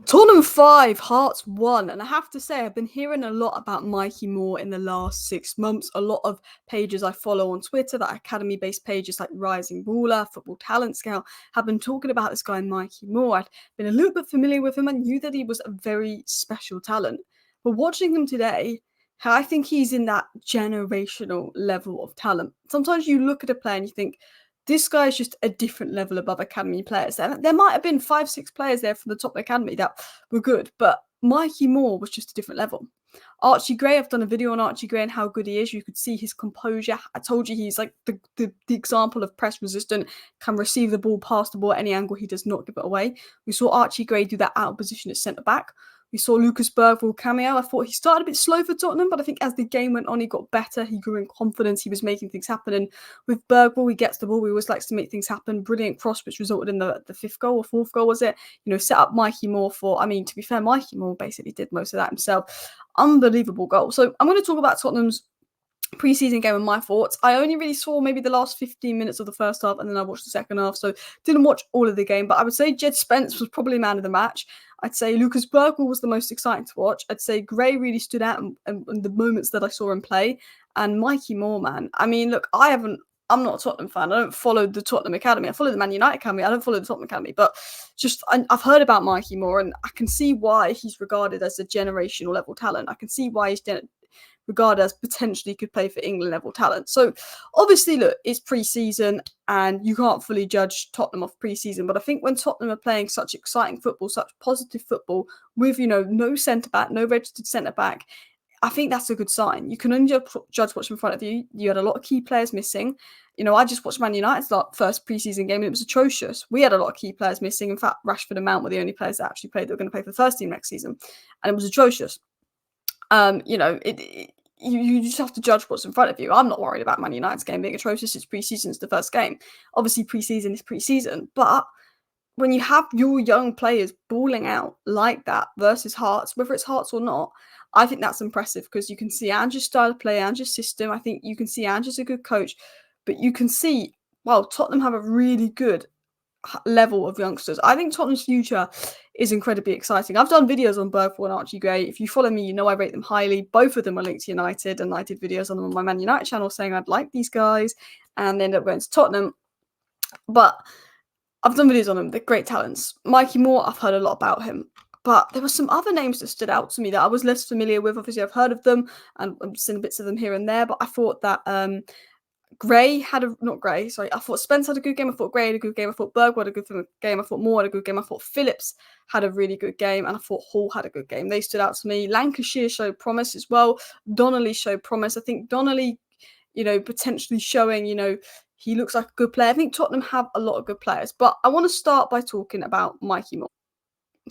Tottenham 5, Hearts 1. And I have to say, I've been hearing a lot about Mikey Moore in the last 6 months. A lot of pages I follow on Twitter, that academy-based pages like Rising Baller, Football Talent Scout, have been talking about this guy, Mikey Moore. I'd been a little bit familiar with him and knew that he was a very special talent. But watching him today, I think he's in that generational level of talent. Sometimes you look at a player and you think, this guy is just a different level above academy players. There might have been 5-6 players there from the top academy that were good, but Mikey Moore was just a different level. Archie Gray, I've done a video on Archie Gray and how good he is. You could see his composure. I told you he's like the example of press resistant, can receive the ball, pass the ball at any angle. He does not give it away. We saw Archie Gray do that out of position at centre back. We saw Lucas Bergvall cameo. I thought he started a bit slow for Tottenham, but I think as the game went on, he got better. He grew in confidence. He was making things happen. And with Bergvall, he gets the ball. He always likes to make things happen. Brilliant cross, which resulted in the fifth goal or fourth goal, was it? You know, set up Mikey Moore for, to be fair, Mikey Moore basically did most of that himself. Unbelievable goal. So I'm going to talk about Tottenham's pre-season game and my thoughts. I only really saw maybe the last 15 minutes of the first half, and then I watched the second half, so didn't watch all of the game. But I would say Jed Spence was probably man of the match. I'd say Lucas Bergvall was the most exciting to watch. I'd say Gray really stood out in the moments that I saw him play. And Mikey Moore, man. I mean, look, I'm not a Tottenham fan. I don't follow the Tottenham Academy. I follow the Man United Academy. I don't follow the Tottenham Academy. But just I've heard about Mikey Moore, and I can see why he's regarded as a generational level talent. I can see why he's regarded as potentially could play for England level talent. So obviously, look, it's pre-season and you can't fully judge Tottenham off pre-season. But I think when Tottenham are playing such exciting football, such positive football with, no centre-back, no registered centre-back, I think that's a good sign. You can only judge what's in front of you. You had a lot of key players missing. I just watched Man United's first pre-season game and it was atrocious. We had a lot of key players missing. In fact, Rashford and Mount were the only players that actually played that were going to play for the first team next season. And it was atrocious. You just have to judge what's in front of you. I'm not worried about Man United's game being atrocious. It's pre-season, it's the first game. Obviously, pre-season is pre-season. But when you have your young players balling out like that versus Hearts, whether it's Hearts or not, I think that's impressive because you can see Ange's style of play, Ange's system. I think you can see Ange's a good coach. But you can see, Tottenham have a really good level of youngsters. I think Tottenham's future is incredibly exciting. I've done videos on Bergvall and Archie Gray. If you follow me, you know I rate them highly. Both of them are linked to United, and I did videos on them on my Man United channel saying I'd like these guys, and they ended up going to Tottenham. But I've done videos on them. They're great talents. Mikey Moore, I've heard a lot about him. But there were some other names that stood out to me that I was less familiar with. Obviously, I've heard of them, and I've seen bits of them here and there. But I thought that I thought Spence had a good game. I thought Gray had a good game. I thought Bergvall had a good game. I thought Moore had a good game. I thought Phillips had a really good game. And I thought Hall had a good game. They stood out to me. Lancashire showed promise as well. Donnelly showed promise. I think Donnelly, potentially showing, he looks like a good player. I think Tottenham have a lot of good players. But I want to start by talking about Mikey Moore.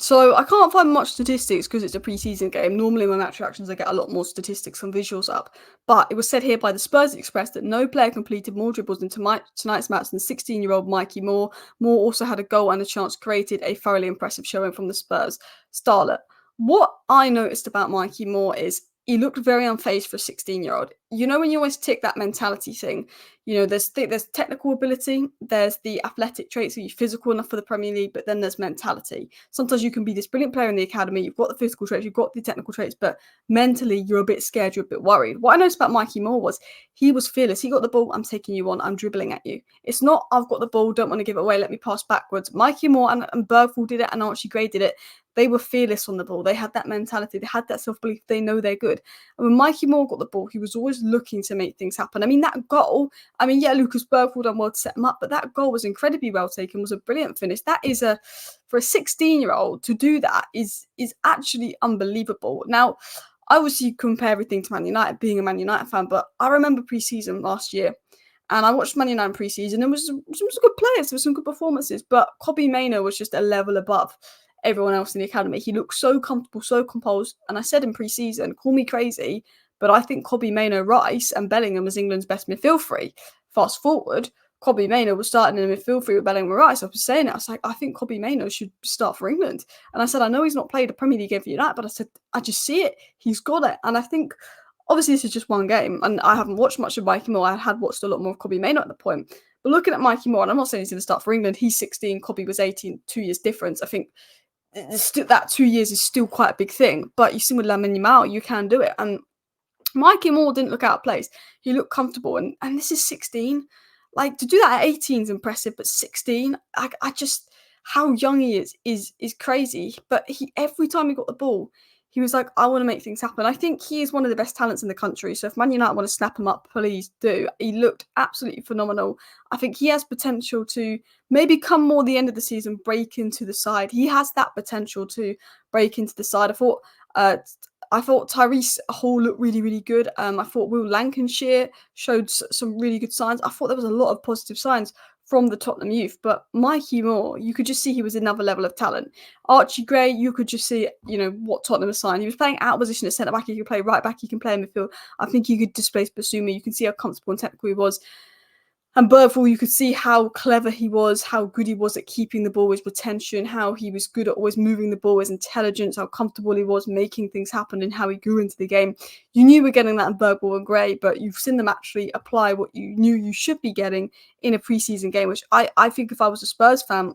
So I can't find much statistics because it's a pre-season game. Normally in my match reactions I get a lot more statistics and visuals up. But it was said here by the Spurs Express that no player completed more dribbles in tonight's match than 16-year-old Mikey Moore. Moore also had a goal and a chance created, a thoroughly impressive showing from the Spurs starlet. What I noticed about Mikey Moore is he looked very unfazed for a 16-year-old. When you always tick that mentality thing, there's technical ability, there's the athletic traits, so you're physical enough for the Premier League, but then there's mentality. Sometimes you can be this brilliant player in the academy, you've got the physical traits, you've got the technical traits, but mentally you're a bit scared, you're a bit worried. What I noticed about Mikey Moore was he was fearless. He got the ball, I'm taking you on, I'm dribbling at you. It's not, I've got the ball, don't want to give it away, let me pass backwards. Mikey Moore and Bergvall did it, and Archie Gray did it. They were fearless on the ball. They had that mentality. They had that self-belief. They know they're good. And when Mikey Moore got the ball, he was always looking to make things happen. That goal, Lucas Bergvall done well to set him up, but that goal was incredibly well taken, was a brilliant finish. That is for a 16-year-old to do that is actually unbelievable. Now, I obviously compare everything to Man United, being a Man United fan, but I remember pre-season last year, and I watched Man United pre-season. There was some good players, there were some good performances, but Kobbie Mainoo was just a level above everyone else in the academy. He looked so comfortable, so composed. And I said in pre-season, call me crazy, but I think Kobbie Mainoo, Rice and Bellingham was England's best midfield three. Fast forward, Kobbie Mainoo was starting in the midfield three with Bellingham and Rice. I was saying it. I was like, I think Kobbie Mainoo should start for England. And I said, I know he's not played a Premier League game for United, but I said, I just see it. He's got it. And I think, obviously, this is just one game, and I haven't watched much of Mikey Moore. I had watched a lot more of Kobbie Mainoo at the point. But looking at Mikey Moore, and I'm not saying he's going to start for England. He's 16, Kobbie was 18, 2 years difference. I think that 2 years is still quite a big thing. But you see with Lamine Yamal, you can do it. And Mikey Moore didn't look out of place. He looked comfortable. And this is 16. Like, to do that at 18 is impressive, but 16, I just, how young he is crazy. But every time he got the ball, he was like, I want to make things happen. I think he is one of the best talents in the country. So if Man United want to snap him up, please do. He looked absolutely phenomenal. I think he has potential to maybe come more the end of the season, break into the side. He has that potential to break into the side. I thought Tyrese Hall looked really, really good. I thought Will Lancashire showed some really good signs. I thought there was a lot of positive signs from the Tottenham youth, but Mikey Moore, you could just see he was another level of talent. Archie Gray, you could just see, what Tottenham assigned. He was playing out of position at centre back. He could play right back. He can play in midfield. I think he could displace Basuma. You can see how comfortable and technical he was. And Bergvall, you could see how clever he was, how good he was at keeping the ball, his retention, how he was good at always moving the ball, his intelligence, how comfortable he was making things happen, and how he grew into the game. You knew we're getting that in Bergvall and Gray, but you've seen them actually apply what you knew you should be getting in a preseason game, which I think if I was a Spurs fan,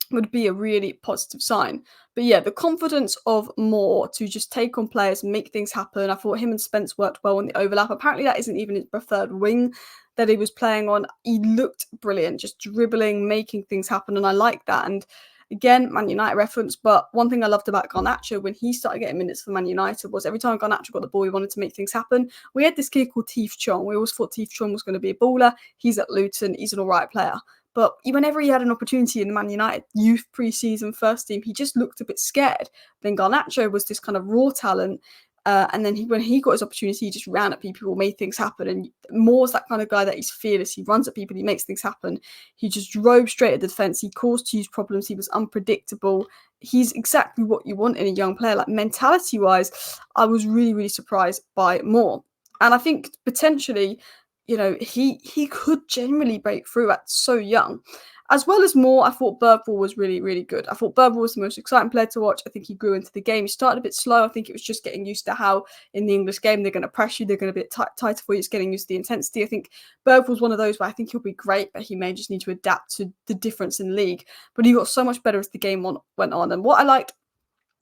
would be a really positive sign. But yeah, the confidence of Moore to just take on players and make things happen. I thought him and Spence worked well in the overlap. Apparently that isn't even his preferred wing that he was playing on. He looked brilliant, just dribbling, making things happen, and I like that. And again, Man United reference, but one thing I loved about Garnacho when he started getting minutes for Man United was every time Garnacho got the ball, he wanted to make things happen. We had this kid called Teef Chong. We always thought Teef Chong was going to be a baller. He's at Luton. He's an all right player. But whenever he had an opportunity in the Man United youth pre-season first team, he just looked a bit scared. Then Garnacho was this kind of raw talent. And then when he got his opportunity, he just ran at people, made things happen. And Moore's that kind of guy that he's fearless. He runs at people, he makes things happen. He just drove straight at the defence. He caused huge problems. He was unpredictable. He's exactly what you want in a young player. Like, mentality-wise, I was really, really surprised by Moore. And I think potentially, he could genuinely break through at so young. As well as Moore, I thought Bergvall was really, really good. I thought Bergvall was the most exciting player to watch. I think he grew into the game. He started a bit slow. I think it was just getting used to how in the English game they're going to press you. They're going to be a bit tighter for you. It's getting used to the intensity. I think Bergvall's one of those where I think he'll be great, but he may just need to adapt to the difference in league. But he got so much better as the game went on. And what I liked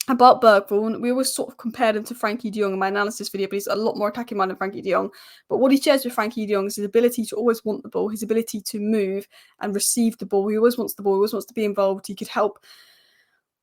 about Bergvall, and we always sort of compared him to Frankie de Jong in my analysis video, but he's a lot more attacking mind than Frankie de Jong. But what he shares with Frankie de Jong is his ability to always want the ball, his ability to move and receive the ball. He always wants the ball, he always wants to be involved. He could help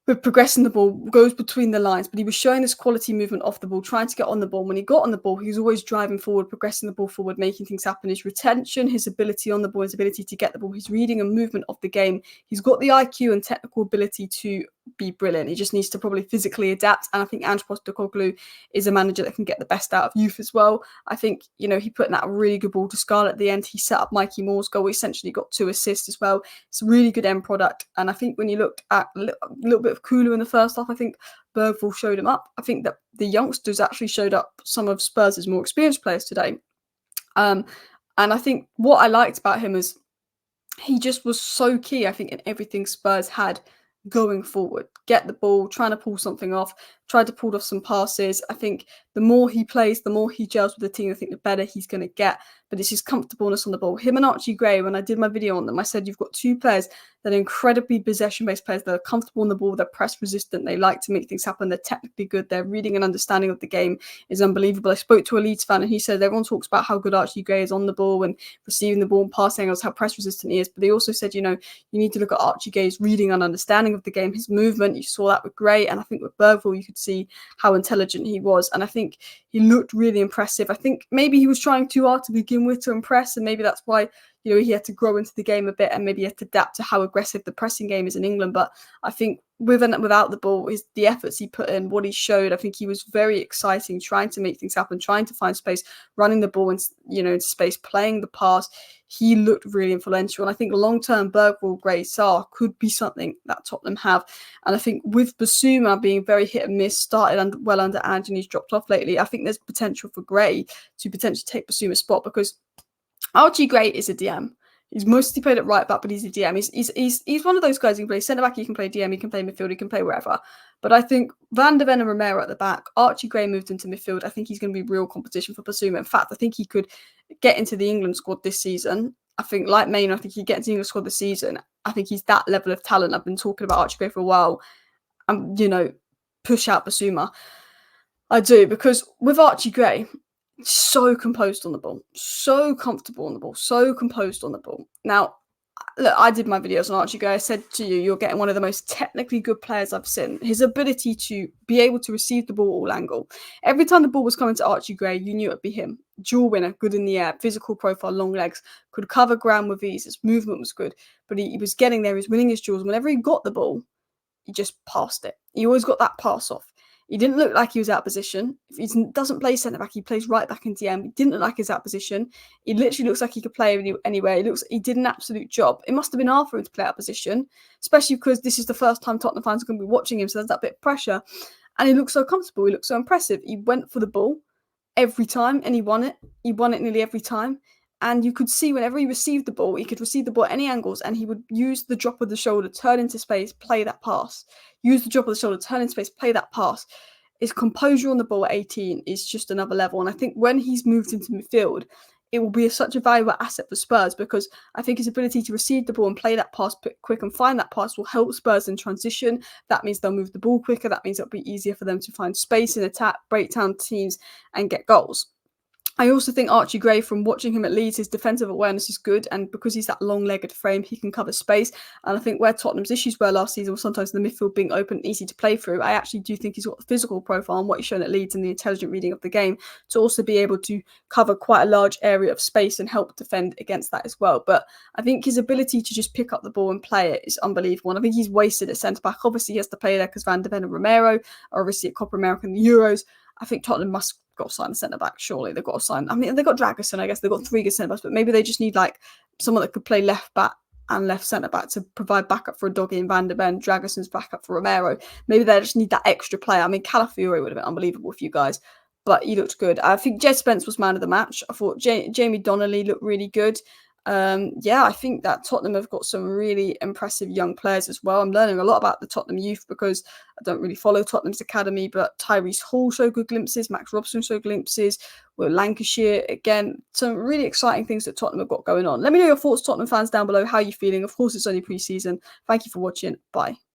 with progressing the ball, goes between the lines, but he was showing this quality movement off the ball, trying to get on the ball. When he got on the ball, he was always driving forward, progressing the ball forward, making things happen. His retention, his ability on the ball, his ability to get the ball, his reading and movement of the game. He's got the IQ and technical ability to be brilliant. He just needs to probably physically adapt. And I think Ange Postecoglou is a manager that can get the best out of youth as well. I think, he put in that really good ball to Scarlett at the end. He set up Mikey Moore's goal. He essentially got 2 assists as well. It's a really good end product. And I think when you looked at a little bit of Kulu in the first half, I think Bergvall showed him up. I think that the youngsters actually showed up some of Spurs' more experienced players today. And I think what I liked about him is he just was so key, I think, in everything Spurs had going forward. Get the ball, trying to pull something off, tried to pull off some passes. I think the more he plays, the more he gels with the team, I think the better he's going to get. But it's his comfortableness on the ball. Him and Archie Gray, when I did my video on them, I said you've got 2 players that are incredibly possession-based players that are comfortable on the ball, they're press-resistant, they like to make things happen, they're technically good, their reading and understanding of the game is unbelievable. I spoke to a Leeds fan and he said everyone talks about how good Archie Gray is on the ball and receiving the ball and passing angles, how press-resistant he is, but they also said, you need to look at Archie Gray's reading and understanding of the game, his movement. You saw that with Gray, and I think with Bergvall you could see how intelligent he was, and I think he looked really impressive. I think maybe he was trying too hard to begin with to impress, and maybe that's why he had to grow into the game a bit, and maybe he had to adapt to how aggressive the pressing game is in England. But I think with and without the ball, the efforts he put in, what he showed, I think he was very exciting, trying to make things happen, trying to find space, running the ball in space, playing the pass. He looked really influential, and I think long-term Bergvall, Gray, Sarr could be something that Tottenham have. And I think with Basuma being very hit and miss, started well under Ange and he's dropped off lately, I think there's potential for Gray to potentially take Basuma's spot, because Archie Gray is a DM. He's mostly played at right back, but he's a DM. He's one of those guys who can play centre back, he can play DM, he can play midfield, he can play wherever. But I think Van de Ven and Romero at the back, Archie Gray moved into midfield. I think he's going to be real competition for Basuma. In fact, I think he could get into the England squad this season. I think, like Maine, I think he'd get into the England squad this season. I think he's that level of talent. I've been talking about Archie Gray for a while. and, push out Basuma. I do, because with Archie Gray, so composed on the ball, so comfortable on the ball, so composed on the ball. Now, look, I did my videos on Archie Gray. I said to you, you're getting one of the most technically good players I've seen. His ability to be able to receive the ball all angle. Every time the ball was coming to Archie Gray, you knew it'd be him. Dual winner, good in the air, physical profile, long legs, could cover ground with ease. His movement was good, but he was getting there. He was winning his duels. Whenever he got the ball, he just passed it. He always got that pass off. He didn't look like he was out of position. If he doesn't play centre back, he plays right back into the end. He didn't look like he was out of position. He literally looks like he could play anywhere. He did an absolute job. It must have been hard for him to play out of position, especially because this is the first time Tottenham fans are going to be watching him, so there's that bit of pressure. And he looked so comfortable. He looked so impressive. He went for the ball every time and he won it. He won it nearly every time. And you could see whenever he received the ball, he could receive the ball at any angles, and he would use the drop of the shoulder, turn into space, play that pass. Use the drop of the shoulder, turn into space, play that pass. His composure on the ball at 18 is just another level. And I think when he's moved into midfield, it will be such a valuable asset for Spurs, because I think his ability to receive the ball and play that pass quick and find that pass will help Spurs in transition. That means they'll move the ball quicker. That means it'll be easier for them to find space in attack, break down teams, and get goals. I also think Archie Gray, from watching him at Leeds, his defensive awareness is good, and because he's that long-legged frame, he can cover space. And I think where Tottenham's issues were last season was sometimes the midfield being open and easy to play through. I actually do think he's got the physical profile and what he's shown at Leeds and the intelligent reading of the game to also be able to cover quite a large area of space and help defend against that as well. But I think his ability to just pick up the ball and play it is unbelievable. And I think he's wasted at centre-back. Obviously, he has to play there because Van de Ven and Romero are obviously at Copa America and the Euros. I think Tottenham must got to sign a centre back. Surely they've got to sign. I mean, they've got Dragusin. I guess they've got 3 good centre backs, but maybe they just need like someone that could play left back and left centre back to provide backup for a Doggy and Van de Ven. Dragusin's backup for Romero. Maybe they just need that extra player. I mean, Calafiori would have been unbelievable for you guys, but he looked good. I think Jed Spence was man of the match. I thought Jamie Donnelly looked really good. I think that Tottenham have got some really impressive young players as well. I'm learning a lot about the Tottenham youth because I don't really follow Tottenham's academy, but Tyrese Hall showed good glimpses, Max Robson showed glimpses, with Lancashire. Again, some really exciting things that Tottenham have got going on. Let me know your thoughts, Tottenham fans, down below. How are you feeling? Of course, it's only pre-season. Thank you for watching. Bye.